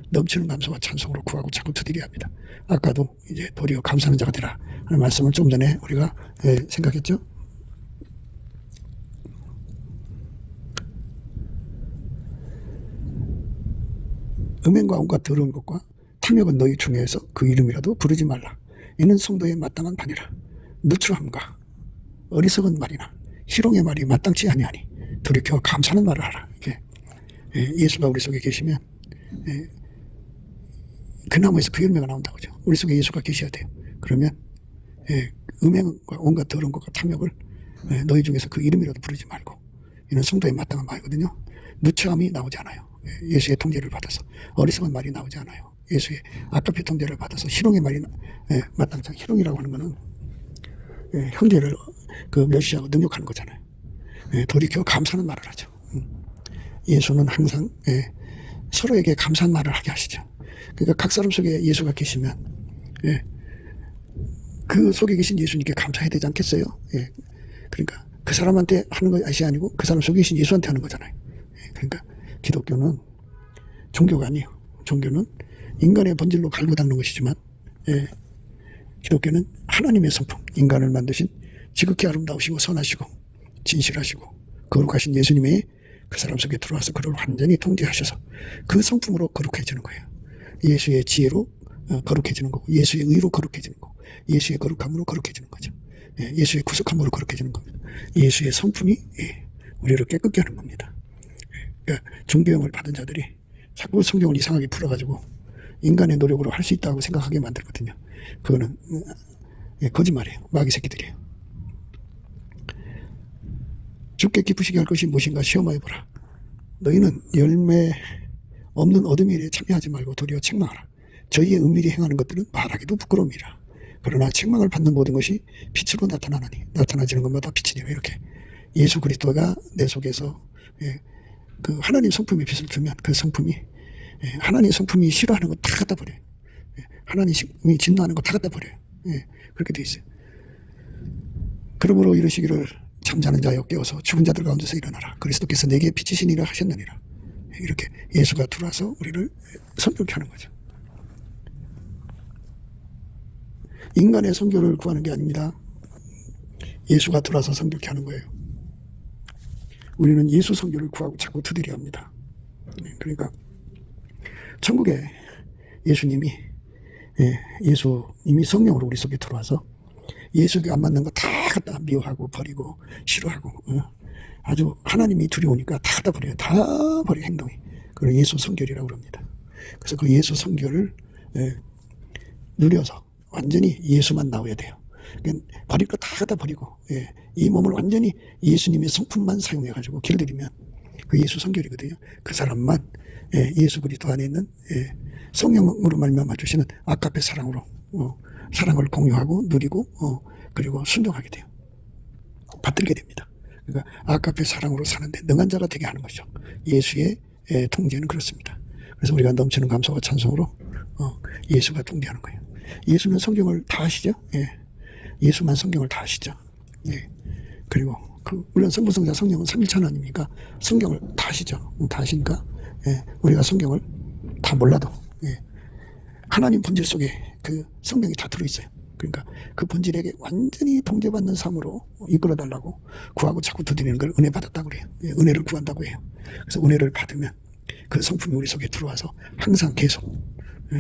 넘치는 감사와 찬송으로 구하고 자꾸 드리려 합니다. 아까도 이제 도리어 감사하는 자가 되라 하는 말씀을 좀 전에 우리가 생각했죠. 음행과 온갖 더러운 것과 탐욕은 너희 중에서 그 이름이라도 부르지 말라. 이는 성도에 마땅한 바니라. 누추함과 어리석은 말이나 희롱의 말이 마땅치 아니하니 돌이켜 감사하는 말을 하라. 이렇게 예수가 우리 속에 계시면 그 나무에서 그 열매가 나온다고 하죠. 우리 속에 예수가 계셔야 돼요. 그러면 음행과 온갖 더러운 것과 탐욕을 너희 중에서 그 이름이라도 부르지 말고, 이는 성도에 마땅한 말이거든요. 누추함이 나오지 않아요. 예수의 통제를 받아서. 어리석은 말이 나오지 않아요. 예수의 아까피 통제를 받아서. 희롱의 말이 마땅치 않아요. 희롱이라고 하는 거는 형제를 멸시하고 능욕하는 거잖아요. 돌이켜 감사하는 말을 하죠. 예수는 항상 서로에게 감사한 말을 하게 하시죠. 그러니까 각 사람 속에 예수가 계시면 그 속에 계신 예수님께 감사해야 되지 않겠어요? 그러니까 그 사람한테 하는 것이 아니고 그 사람 속에 계신 예수한테 하는 거잖아요. 그러니까 기독교는 종교가 아니에요. 종교는 인간의 본질로 갈고 닦는 것이지만 기독교는 하나님의 성품, 인간을 만드신 지극히 아름다우시고 선하시고 진실하시고 거룩하신 예수님의 그 사람 속에 들어와서 그를 완전히 통제하셔서 그 성품으로 거룩해지는 거예요. 예수의 지혜로 거룩해지는 거고, 예수의 의로 거룩해지는 거고, 예수의 거룩함으로 거룩해지는 거죠. 예수의 구속함으로 거룩해지는 겁니다. 예수의 성품이 우리를 깨끗게 하는 겁니다. 그러니까 종교형을 받은 자들이 자꾸 성경을 이상하게 풀어가지고 인간의 노력으로 할 수 있다고 생각하게 만들거든요. 그거는 거짓말이에요. 마귀 새끼들이에요. 주께 기쁘시게 할 것이 무엇인가 시험하여보라. 너희는 열매 없는 어둠의 일에 참여하지 말고 도리어 책망하라. 저희의 은밀히 행하는 것들은 말하기도 부끄러움이라. 그러나 책망을 받는 모든 것이 빛으로 나타나나니 나타나지는 것마다 빛이니라. 이렇게 예수 그리스도가 내 속에서 그 하나님 성품의 빛을 주면 그 성품이 하나님 성품이 싫어하는 거 다 갖다 버려요. 하나님이 진노하는 거 다 갖다 버려요. 그렇게 돼 있어요. 그러므로 이르시기를 잠자는 자여 깨어서 죽은 자들 가운데서 일어나라. 그리스도께서 내게 빛이시니라 하셨느니라. 이렇게 예수가 들어와서 우리를 성결케 하는 거죠. 인간의 성결을 구하는 게 아닙니다. 예수가 들어와서 성결케 하는 거예요. 우리는 예수 성결을 구하고 자꾸 두드려야 합니다. 그러니까 천국에 예수님이 성령으로 우리 속에 들어와서 예수에게 안 맞는 거 다 갖다 미워하고 버리고 싫어하고 아주 하나님이 두려우니까 다 갖다 버려요. 다 버려 행동이. 그걸 예수 성결이라고 합니다. 그래서 그 예수 성결을 누려서 완전히 예수만 나와야 돼요. 그러니까 버릴 거 다 갖다 버리고 이 몸을 완전히 예수님의 성품만 사용해가지고 길들이면 그 예수 성결이거든요. 그 사람만 예수 그리스도 안에 있는 성령으로 말미암아 주시는 아까페 사랑으로 사랑을 공유하고 누리고 그리고 순종하게 돼요. 받들게 됩니다. 그러니까 아까페 사랑으로 사는데 능한 자가 되게 하는 거죠. 예수의 통제는 그렇습니다. 그래서 우리가 넘치는 감사와 찬송으로 예수가 통제하는 거예요. 예수는 성경을 다 아시죠? 예수만 성경을 다 아시죠? 그리고 물론 성부성자 성령은 삼일체 하나님이니까 성경을 다 아시죠? 다 아시니까 우리가 성경을 다 몰라도 하나님 본질 속에 그 성경이 다 들어있어요. 그러니까 그 본질에게 완전히 통제받는 삶으로 이끌어달라고 구하고 자꾸 두드리는 걸 은혜 받았다고 그래요. 은혜를 구한다고 해요. 그래서 은혜를 받으면 그 성품이 우리 속에 들어와서 항상 계속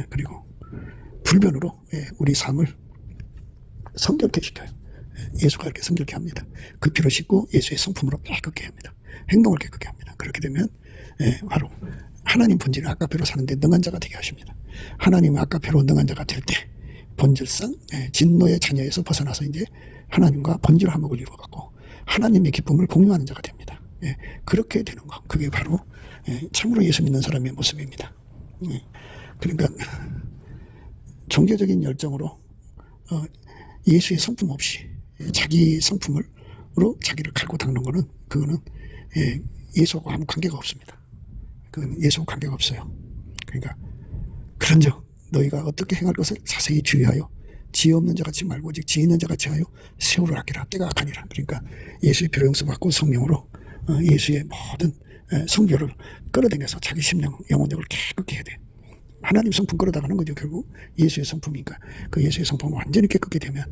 그리고 불변으로 우리 삶을 성결케 시켜요. 예수가 이렇게 성결케 합니다. 그 피로 씻고 예수의 성품으로 깨끗게 합니다. 행동을 깨끗게 합니다. 그렇게 되면 바로 하나님 본질을 아까페로 사는데 능한 자가 되게 하십니다. 하나님의 아까페로 능한 자가 될 때 본질상 진노의 자녀에서 벗어나서 이제 하나님과 본질 화목을 이루어갖고 하나님의 기쁨을 공유하는 자가 됩니다. 그렇게 되는 거, 그게 바로 참으로 예수 믿는 사람의 모습입니다. 그러니까 종교적인 열정으로 예수의 성품 없이 자기 성품으로 자기를 갈고 닦는 거는 그거는 예수하고 아무 관계가 없습니다. 그건 예수하고 관계가 없어요. 그러니까 그런즉 너희가 어떻게 행할 것을 자세히 주의하여 지혜 없는 자 같이 말고 오직 지혜 있는 자 같이 하여 세월을 아끼라. 때가 악하니라. 그러니까 예수의 피로 용서받고 성령으로 예수의 모든 성결을 끌어당겨서 자기 심령 영혼력을 깨끗게 해야 돼. 하나님 성품 끌어다가는 거죠. 결국 예수의 성품이니까 그 예수의 성품을 완전히 깨끗게 되면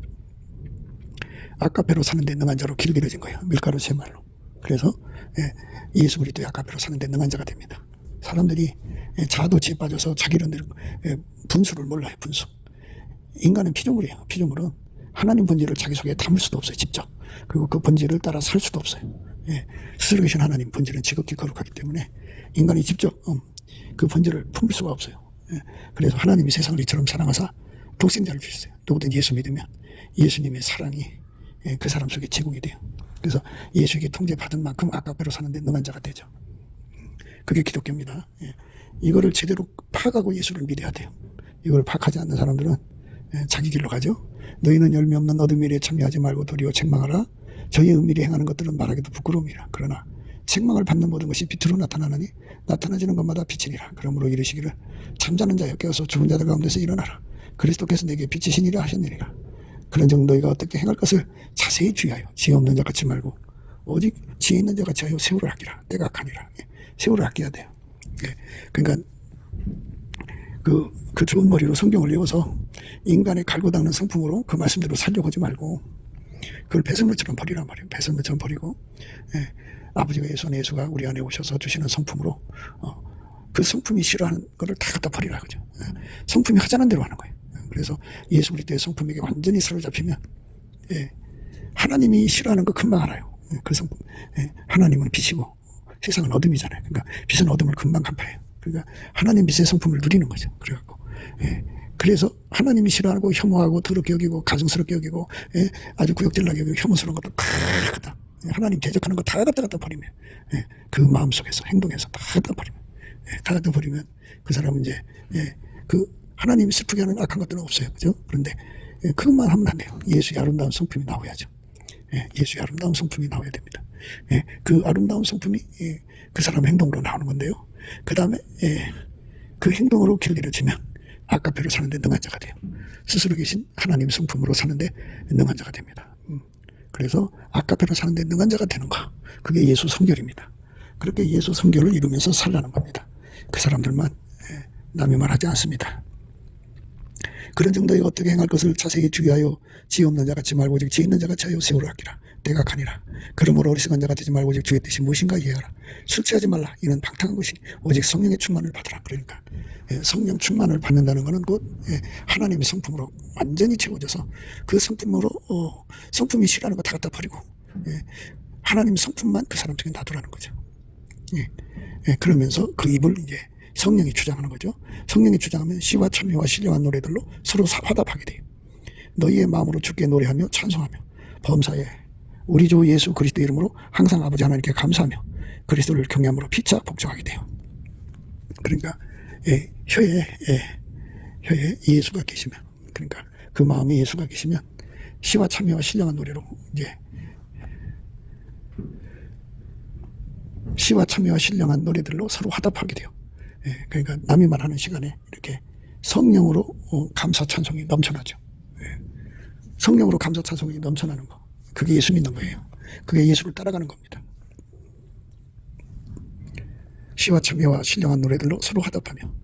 아까페로 사는 데 능한 자로 길들여진 거예요. 밀가루 제 말로. 그래서 예수 그리스도의 아까페로 사는 데 능한 자가 됩니다. 사람들이 자아도취에 빠져서 자기를 분수를 몰라요. 분수. 인간은 피조물이에요. 피조물은 하나님 본질을 자기 속에 담을 수도 없어요. 직접. 그리고 그 본질을 따라 살 수도 없어요. 스스로 계신 하나님 본질은 지극히 거룩하기 때문에 인간이 직접 그 본질을 품을 수가 없어요. 그래서 하나님이 세상을 이처럼 사랑하사 독생자를 주셨어요. 누구든지 예수 믿으면 예수님의 사랑이 그 사람 속에 제공이 돼요. 그래서 예수에게 통제받은 만큼 아까페로 사는데 능한 자가 되죠. 그게 기독교입니다. 이거를 제대로 파악하고 예수를 믿어야 돼요. 이걸 파악하지 않는 사람들은 자기 길로 가죠. 너희는 열매 없는 어둠 일에 참여하지 말고 도리어 책망하라. 저희 은밀히 행하는 것들은 말하기도 부끄러움이라. 그러나 책망을 받는 모든 것이 빛으로 나타나느니 나타나지는 것마다 빛이니라. 그러므로 이르시기를 잠자는 자여 깨어서 죽은 자들 가운데서 일어나라. 그리스도께서 내게 빛이시니라 하셨느니라. 그런즉 너희가 어떻게 행할 것을 자세히 주의하여 지혜 없는 자 같이 말고 오직 지혜 있는 자 같이 하여 세월을 아끼라. 때가 악하니라. 세월을 아껴야 돼요. 그러니까 그 좋은 머리로 성경을 외워서 인간의 갈고 닦는 성품으로 그 말씀대로 살려고 하지 말고 그걸 배설물처럼 버리란 말이에요. 배설물처럼 버리고 아버지가 예수가 우리 안에 오셔서 주시는 성품으로 그 성품이 싫어하는 거를 다 갖다 버리라 그죠. 성품이 하자는 대로 하는 거예요. 그래서 예수 그리스도의 성품에게 완전히 사로잡히면 하나님이 싫어하는 거 금방 알아요. 그 성품. 하나님은 빛이고 세상은 어둠이잖아요. 그러니까 빛은 어둠을 금방 간파해요. 그러니까 하나님 빛의 성품을 누리는 거죠. 그래갖고 그래서 하나님이 싫어하고 혐오하고 더럽게 여기고 가증스럽게 여기고 아주 구역질나게 여기고 혐오스러운 것도 다 하나님 대적하는 거 다 갖다 버리면 그 마음속에서 행동에서 다 갖다 버리면 다 갖다 버리면 그 사람은 이제 그 하나님이 슬프게 하는 악한 것들은 없어요. 그죠? 그런데 그것만 하면 안 돼요. 예수의 아름다운 성품이 나와야죠. 예수의 아름다운 성품이 나와야 됩니다. 그 아름다운 성품이 그 사람 행동으로 나오는 건데요. 그 다음에 그 행동으로 길리를 지면 아까페로 사는데 능한 자가 돼요. 스스로 계신 하나님 성품으로 사는데 능한 자가 됩니다. 그래서 아까페로 사는데 능한 자가 되는 거, 그게 예수 성결입니다. 그렇게 예수 성결을 이루면서 살라는 겁니다. 그 사람들만 남의 말 하지 않습니다. 그런 정도에 어떻게 행할 것을 자세히 주의하여 지 없는 자같이 말고 오직 지 있는 자같이 하여 세우라 하기라. 때가 가니라. 그러므로 어리석은 자가 되지 말고 오직 주의 뜻이 무엇인가 이해하라. 술 취하지 말라. 이는 방탕한 것이니 오직 성령의 충만을 받으라. 그러니까 성령 충만을 받는다는 것은 곧 하나님의 성품으로 완전히 채워져서 그 성품으로 성품이 싫어하는 거 다 갖다 버리고 하나님 성품만 그 사람 중에 놔두라는 거죠. 그러면서 그 입을 이제 성령이 주장하는 거죠. 성령이 주장하면 시와 찬미와 신령한 노래들로 서로 화답하게 돼요. 너희의 마음으로 주께 노래하며 찬송하며 범사에 우리 주 예수 그리스도 이름으로 항상 아버지 하나님께 감사하며 그리스도를 경외함으로 피차 복종하게 돼요. 그러니까 혀에 예수가 계시면, 그러니까 그 마음에 예수가 계시면 시와 찬미와 신령한 노래로 이제 시와 참여와 신령한 노래들로 서로 화답하게 돼요. 그러니까 남이 말하는 시간에 이렇게 성령으로 감사 찬송이 넘쳐나죠. 성령으로 감사 찬송이 넘쳐나는 거, 그게 예수 믿는 거예요. 그게 예수를 따라가는 겁니다. 시와 참여와 신령한 노래들로 서로 화답하며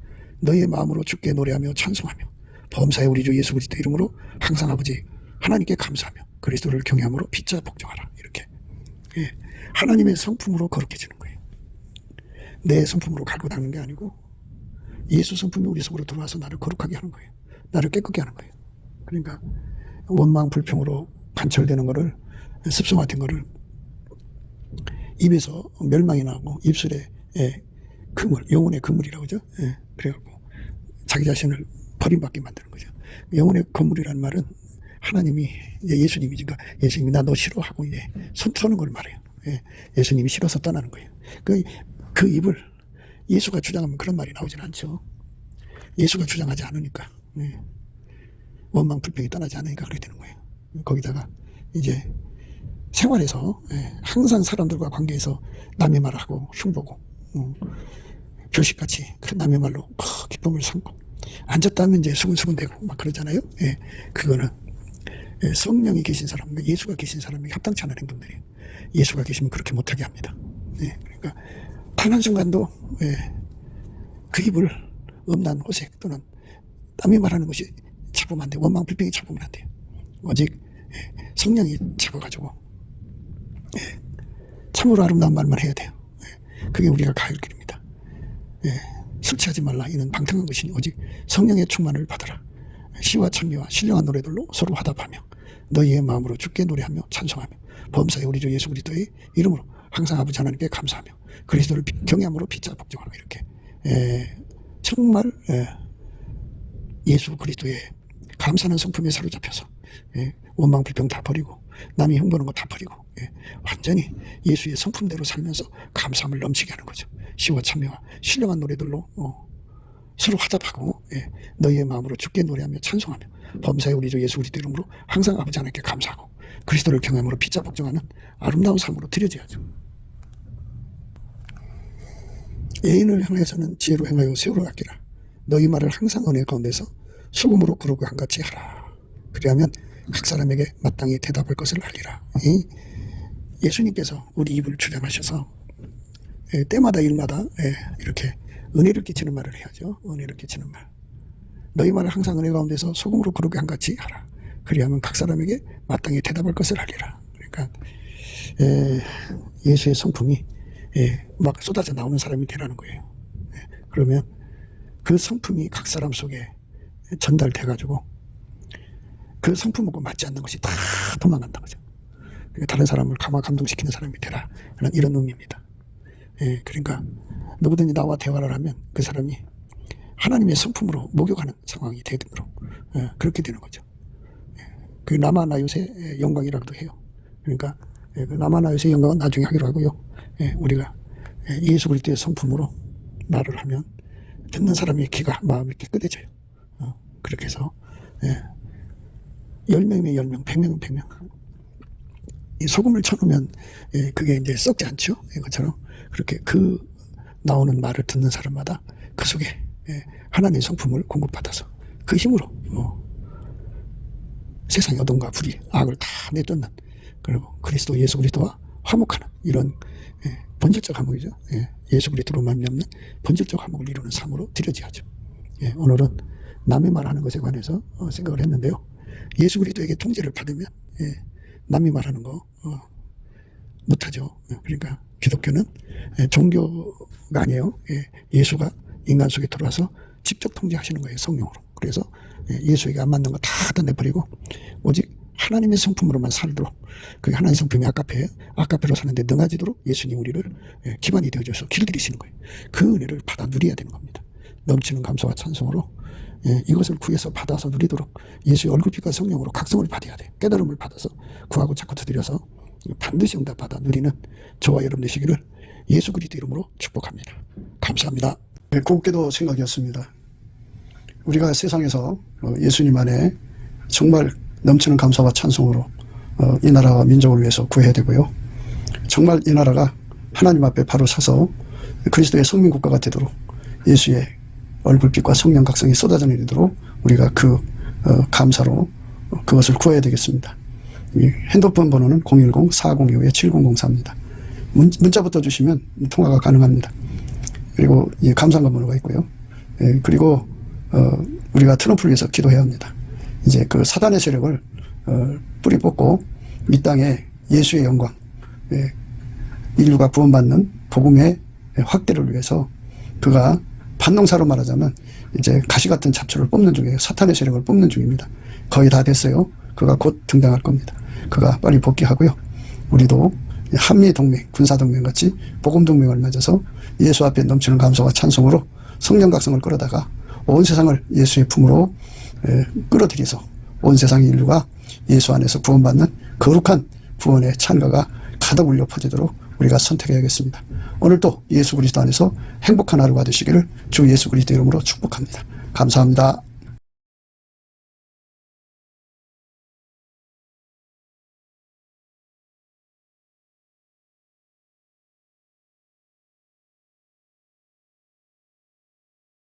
너희의 마음으로 주께 노래하며 찬송하며 범사의 우리 주 예수 그리스도 이름으로 항상 아버지 하나님께 감사하며 그리스도를 경외함으로 피차 복종하라. 이렇게 하나님의 성품으로 거룩해지는 거예요. 내 성품으로 갈고 닦는 게 아니고 예수 성품이 우리 속으로 들어와서 나를 거룩하게 하는 거예요. 나를 깨끗게 하는 거예요. 그러니까 원망 불평으로 관철되는 거를, 습성화된 거를 입에서 멸망이 나고 입술에 그물, 영혼의 그물이라고 하죠. 그래갖고 자기 자신을 버림받게 만드는 거죠. 영혼의 그물이라는 말은 하나님이, 예수님이, 그러니까 예수님이 나 너 싫어하고 이제 손 터는 걸 말해요. 예수님이 싫어서 떠나는 거예요. 그 입을 예수가 주장하면 그런 말이 나오진 않죠. 예수가 주장하지 않으니까, 원망 불평이 떠나지 않으니까 그렇게 되는 거예요. 거기다가 이제 생활에서 항상 사람들과 관계에서 남의 말을 하고 흉보고 교식같이 그런 남의 말로 기쁨을 삼고 앉았다 하면 이제 수근수근대고 막 그러잖아요. 그거는 성령이 계신 사람, 예수가 계신 사람이 합당치 않은 행동들이에요. 예수가 계시면 그렇게 못하게 합니다. 그러니까 단 한순간도 그 입을 음란, 호색 또는 남이 말하는 것이 잡으면 안 돼요. 원망, 불평이 잡으면 안 돼요. 오직 성령이 잡아가지고 참으로 아름다운 말만 해야 돼요. 그게 우리가 가야 할 길입니다. 술 취하지 말라. 이는 방탕한 것이니 오직 성령의 충만을 받으라. 시와 찬미와 신령한 노래들로 서로 화답하며 너희의 마음으로 주께 노래하며 찬송하며 범사의 우리 주 예수 그리스도의 이름으로 항상 아버지 하나님께 감사하며 그리스도를 경외함으로 피차 복종하라. 이렇게 정말 예수 그리스도의 감사하는 성품에 사로잡혀서 원망 불평 다 버리고 남이 흉보는 거 다 버리고 완전히 예수의 성품대로 살면서 감사함을 넘치게 하는 거죠. 시와 찬미와 신령한 노래들로 서로 화답하고 너희의 마음으로 주께 노래하며 찬송하며 범사의 우리 주 예수 그리스도 이름으로 항상 아버지 하나님께 감사하고 그리스도를 경외함으로 피차 복종하는 아름다운 삶으로 드려져야죠. 예인을 향해서는 지혜로 행하여 세우러 아끼라. 너희 말을 항상 은혜 가운데서 소금으로 구르고 한같이 하라. 그리하면 각 사람에게 마땅히 대답할 것을 알리라. 예수님께서 우리 입을 주장하셔서 때마다 일마다 이렇게 은혜를 끼치는 말을 해야죠. 은혜를 끼치는 말. 너희 말을 항상 은혜 가운데서 소금으로 구르게 한같이 하라. 그리하면 각 사람에게 마땅히 대답할 것을 알리라. 그러니까 예수의 성품이 막 쏟아져 나오는 사람이 되라는 거예요. 그러면 그 성품이 각 사람 속에 전달돼 가지고 그 성품하고 맞지 않는 것이 다 도망간다는 거죠. 다른 사람을 감동시키는 사람이 되라. 이런 의미입니다. 그러니까 누구든지 나와 대화를 하면 그 사람이 하나님의 성품으로 목욕하는 상황이 되도록 그렇게 되는 거죠. 그 나마나요새 영광이라고도 해요. 그러니까 그 나마나요새 영광은 나중에 하기로 하고요. 우리가 예수 그리스도의 성품으로 말을 하면 듣는 사람의 귀가 마음이 깨끗해져요. 그렇게 해서 10명이면 10명, 100명이면 100명 이 소금을 쳐놓으면 그게 이제 썩지 않죠. 그것처럼 그렇게 그 나오는 말을 듣는 사람마다 그 속에 하나님의 성품을 공급받아서 그 힘으로 세상의 어둠과 불의, 악을 다 내쫓는, 그리고 그리스도 예수 그리스도와 화목하는 이런 본질적 화목이죠. 예수 그리스도로 말미암는 본질적 화목을 이루는 삶으로 드려져야죠. 오늘은 남의 말하는 것에 관해서 생각을 했는데요. 예수 그리스도에게 통제를 받으면 남이 말하는 거 못하죠. 그러니까 기독교는 종교가 아니에요. 예수가 인간 속에 들어와서 직접 통제하시는 거예요. 성령으로. 그래서 예수에게 안 맞는 거 다 걷어내버리고 오직 하나님의 성품으로만 살도록, 그게 하나님의 성품이 아까페로 사는데 능하지도록 예수님 우리를 기반이 되어줘서 길들이시는 거예요. 그 은혜를 받아 누려야 되는 겁니다. 넘치는 감사와 찬송으로 이것을 구해서 받아서 누리도록 예수의 얼굴빛과 성령으로 각성을 받아야 돼요. 깨달음을 받아서 구하고 자꾸 두드려서 반드시 응답받아 누리는 저와 여러분 되시기를 예수 그리스도 이름으로 축복합니다. 감사합니다. 곱게도 생각이었습니다. 우리가 세상에서 예수님 안에 정말 넘치는 감사와 찬송으로 이 나라와 민족을 위해서 구해야 되고요. 정말 이 나라가 하나님 앞에 바로 서서 그리스도의 성민국가가 되도록 예수의 얼굴빛과 성령 각성이 쏟아져 내리도록 우리가 그 감사로 그것을 구해야 되겠습니다. 핸드폰 번호는 010-4025-7004입니다. 문자부터 주시면 통화가 가능합니다. 그리고 이 감사한 번호가 있고요. 그리고 우리가 트럼프를 위해서 기도해야 합니다. 이제 그 사단의 세력을 뿌리 뽑고 이 땅에 예수의 영광, 인류가 구원받는 복음의 확대를 위해서 그가 반농사로 말하자면 이제 가시 같은 잡초를 뽑는 중이에요. 사탄의 세력을 뽑는 중입니다. 거의 다 됐어요. 그가 곧 등장할 겁니다. 그가 빨리 복귀하고요. 우리도 한미동맹, 군사동맹 같이 복음동맹을 맺어서 예수 앞에 넘치는 감사와 찬송으로 성령 각성을 끌어다가 온 세상을 예수의 품으로 끌어들여서 온 세상의 인류가 예수 안에서 구원받는 거룩한 구원의 찬가가 가득 울려 퍼지도록 우리가 선택해야겠습니다. 오늘도 예수 그리스도 안에서 행복한 하루가 되시기를 주 예수 그리스도 이름으로 축복합니다. 감사합니다.